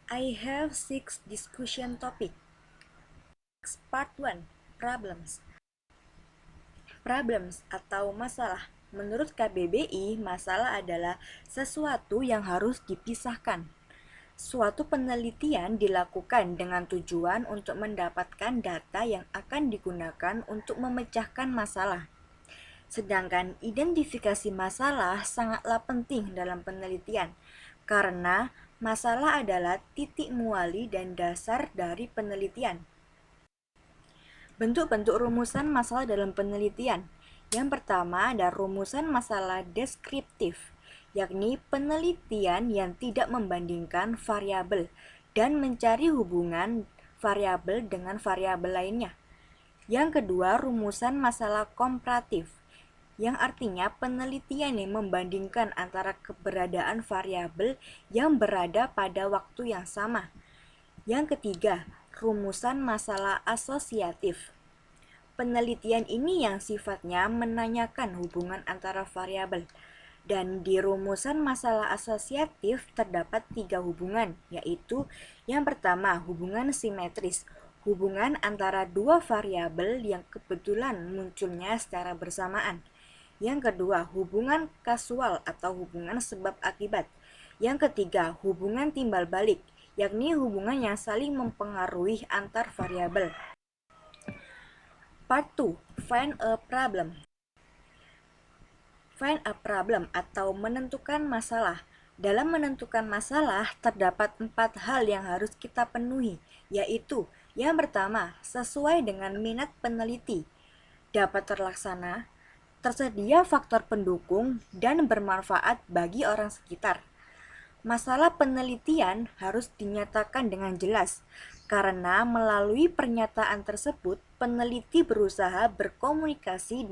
I have six discussion topic. Part 1. Problems. Problems atau masalah. Menurut KBBI, masalah adalah sesuatu yang harus dipisahkan. Suatu penelitian dilakukan dengan tujuan untuk mendapatkan data yang akan digunakan untuk memecahkan masalah. Sedangkan identifikasi masalah sangatlah penting dalam penelitian, karena masalah adalah titik muali dan dasar dari penelitian. Bentuk-bentuk rumusan masalah dalam penelitian. Yang pertama ada rumusan masalah deskriptif, yakni penelitian yang tidak membandingkan variabel dan mencari hubungan variabel dengan variabel lainnya. Yang kedua, rumusan masalah komparatif, yang artinya penelitian yang membandingkan antara keberadaan variabel yang berada pada waktu yang sama. Yang ketiga, rumusan masalah asosiatif. Penelitian ini yang sifatnya menanyakan hubungan antara variabel. Dan di rumusan masalah asosiatif terdapat 3 hubungan, yaitu yang pertama, hubungan simetris, hubungan antara dua variabel yang kebetulan munculnya secara bersamaan. Yang kedua, hubungan kasual atau hubungan sebab akibat. Yang ketiga, hubungan timbal balik, yakni hubungan yang saling mempengaruhi antar variabel. Part 2. Find a problem. Find a problem atau menentukan masalah. Dalam menentukan masalah, terdapat 4 hal yang harus kita penuhi, yaitu yang pertama, sesuai dengan minat peneliti, dapat terlaksana, tersedia faktor pendukung, dan bermanfaat bagi orang sekitar. Masalah penelitian harus dinyatakan dengan jelas, karena melalui pernyataan tersebut, peneliti berusaha berkomunikasi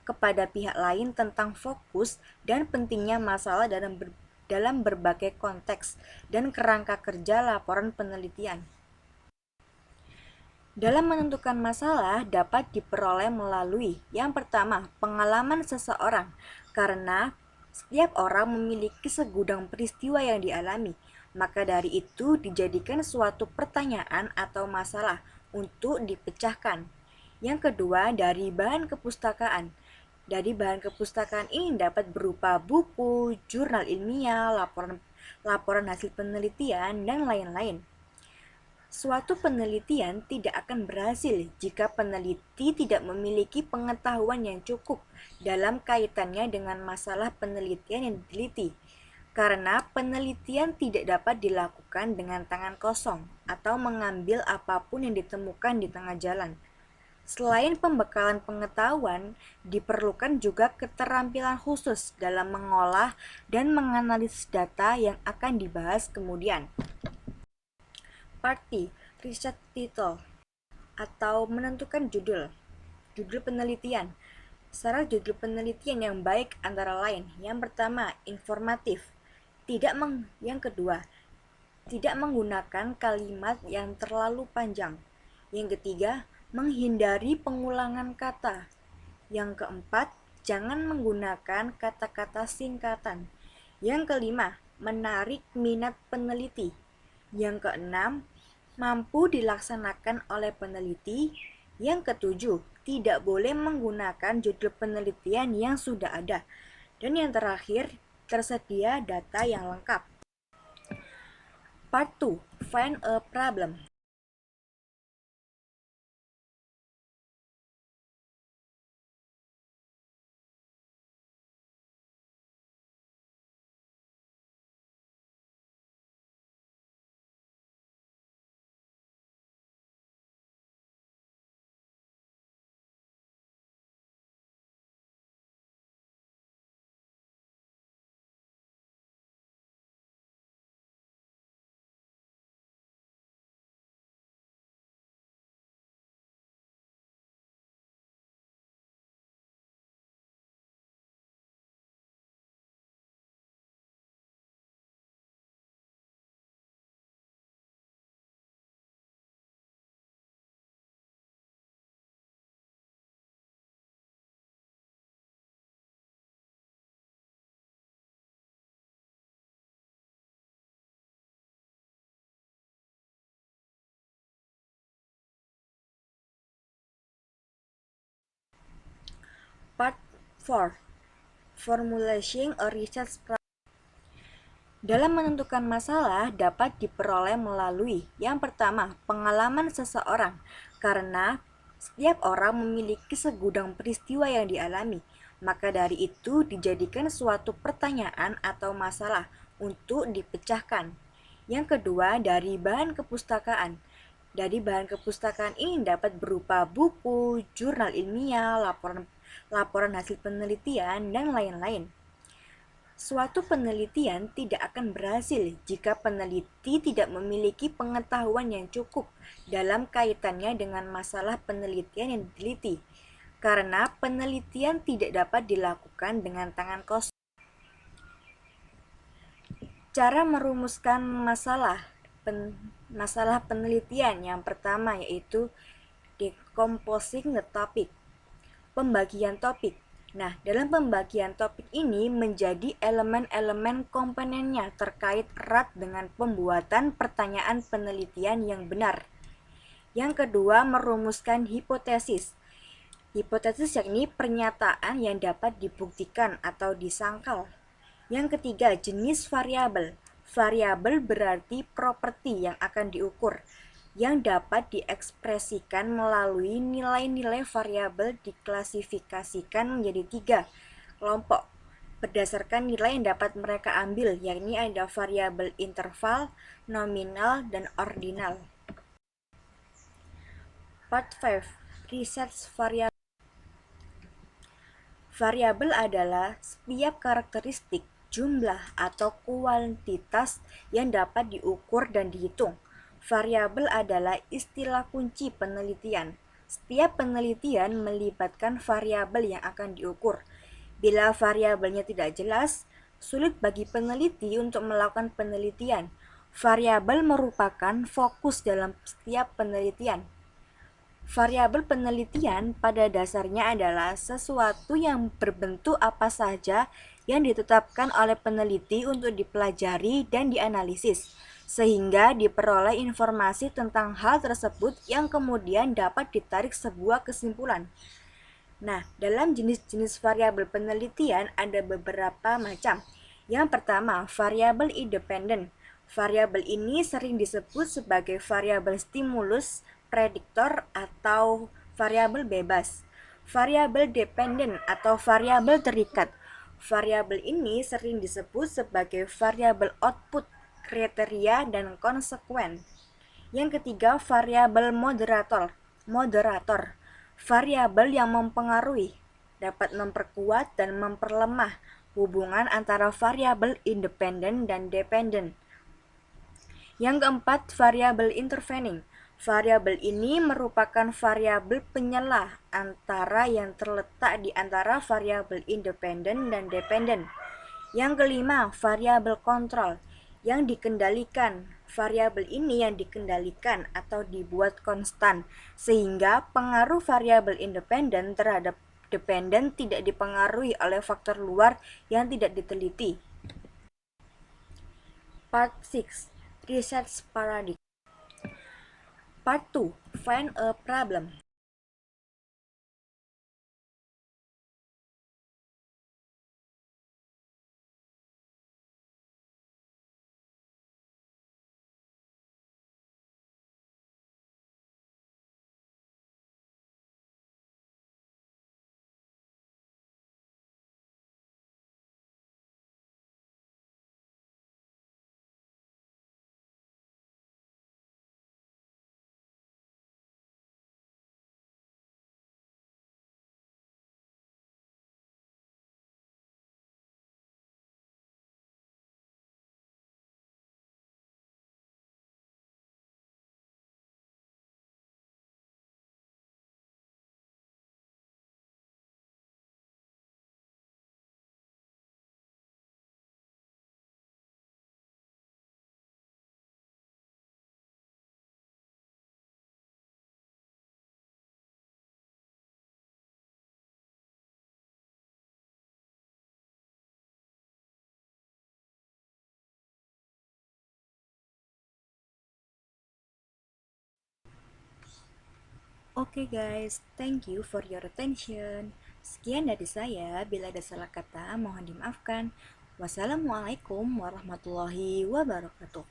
kepada pihak lain tentang fokus dan pentingnya masalah dalam berbagai konteks dan kerangka kerja laporan penelitian. Dalam menentukan masalah dapat diperoleh melalui yang pertama, pengalaman seseorang, karena setiap orang memiliki segudang peristiwa yang dialami, maka dari itu dijadikan suatu pertanyaan atau masalah untuk dipecahkan. Yang kedua, dari bahan kepustakaan. Dari bahan kepustakaan ini dapat berupa buku, jurnal ilmiah, laporan hasil penelitian, dan lain-lain. Suatu penelitian tidak akan berhasil jika peneliti tidak memiliki pengetahuan yang cukup dalam kaitannya dengan masalah penelitian yang diteliti, karena penelitian tidak dapat dilakukan dengan tangan kosong atau mengambil apapun yang ditemukan di tengah jalan. Selain pembekalan pengetahuan, diperlukan juga keterampilan khusus dalam mengolah dan menganalisis data yang akan dibahas kemudian. Parti, research title, atau menentukan judul penelitian. Syarat judul penelitian yang baik antara lain, yang pertama, informatif. Yang kedua, tidak menggunakan kalimat yang terlalu panjang. Yang ketiga, menghindari pengulangan kata. Yang keempat, jangan menggunakan kata-kata singkatan. Yang kelima, menarik minat peneliti. Yang keenam, mampu dilaksanakan oleh peneliti. Yang ketujuh, tidak boleh menggunakan judul penelitian yang sudah ada. Dan yang terakhir, tersedia data yang lengkap. Part 2. Find a problem. 4. Formulating a research problem. Dalam menentukan masalah dapat diperoleh melalui yang pertama, pengalaman seseorang, karena setiap orang memiliki segudang peristiwa yang dialami, maka dari itu dijadikan suatu pertanyaan atau masalah untuk dipecahkan. Yang kedua, dari bahan kepustakaan. Dari bahan kepustakaan ini dapat berupa buku, jurnal ilmiah, laporan hasil penelitian, dan lain-lain. Suatu penelitian tidak akan berhasil jika peneliti tidak memiliki pengetahuan yang cukup dalam kaitannya dengan masalah penelitian yang diteliti, karena penelitian tidak dapat dilakukan dengan tangan kosong. Cara merumuskan masalah penelitian yang pertama yaitu decomposing the topic, pembagian topik. Nah, dalam pembagian topik ini menjadi elemen-elemen komponennya terkait erat dengan pembuatan pertanyaan penelitian yang benar. Yang kedua, merumuskan hipotesis. Hipotesis yakni pernyataan yang dapat dibuktikan atau disangkal. Yang ketiga, jenis variabel. Variabel berarti properti yang akan diukur, yang dapat diekspresikan melalui nilai-nilai variabel diklasifikasikan menjadi 3 kelompok berdasarkan nilai yang dapat mereka ambil, yakni ada variabel interval, nominal, dan ordinal. Part 5. Research variable. Variabel adalah setiap karakteristik, jumlah, atau kuantitas yang dapat diukur dan dihitung. Variabel adalah istilah kunci penelitian. Setiap penelitian melibatkan variabel yang akan diukur. Bila variabelnya tidak jelas, sulit bagi peneliti untuk melakukan penelitian. Variabel merupakan fokus dalam setiap penelitian. Variabel penelitian pada dasarnya adalah sesuatu yang berbentuk apa saja yang ditetapkan oleh peneliti untuk dipelajari dan dianalisis, sehingga diperoleh informasi tentang hal tersebut yang kemudian dapat ditarik sebuah kesimpulan. Nah, dalam jenis-jenis variabel penelitian ada beberapa macam. Yang pertama, variabel independen. Variabel ini sering disebut sebagai variabel stimulus, prediktor, atau variabel bebas. Variabel dependen atau variabel terikat. Variabel ini sering disebut sebagai variabel output, kriteria, dan konsekuen. Yang ketiga, variabel moderator. Variabel yang mempengaruhi, dapat memperkuat dan memperlemah hubungan antara variabel independen dan dependen. Yang keempat, variabel intervening. Variabel ini merupakan variabel penyelah antara yang terletak di antara variabel independen dan dependen. Yang kelima, variabel kontrol yang dikendalikan. Variabel ini yang dikendalikan atau dibuat konstan, sehingga pengaruh variabel independen terhadap dependen tidak dipengaruhi oleh faktor luar yang tidak diteliti. Part 6. Research Paradigm. Part 2. Find a problem. Oke guys, thank you for your attention. Sekian dari saya, bila ada salah kata mohon dimaafkan. Wassalamualaikum warahmatullahi wabarakatuh.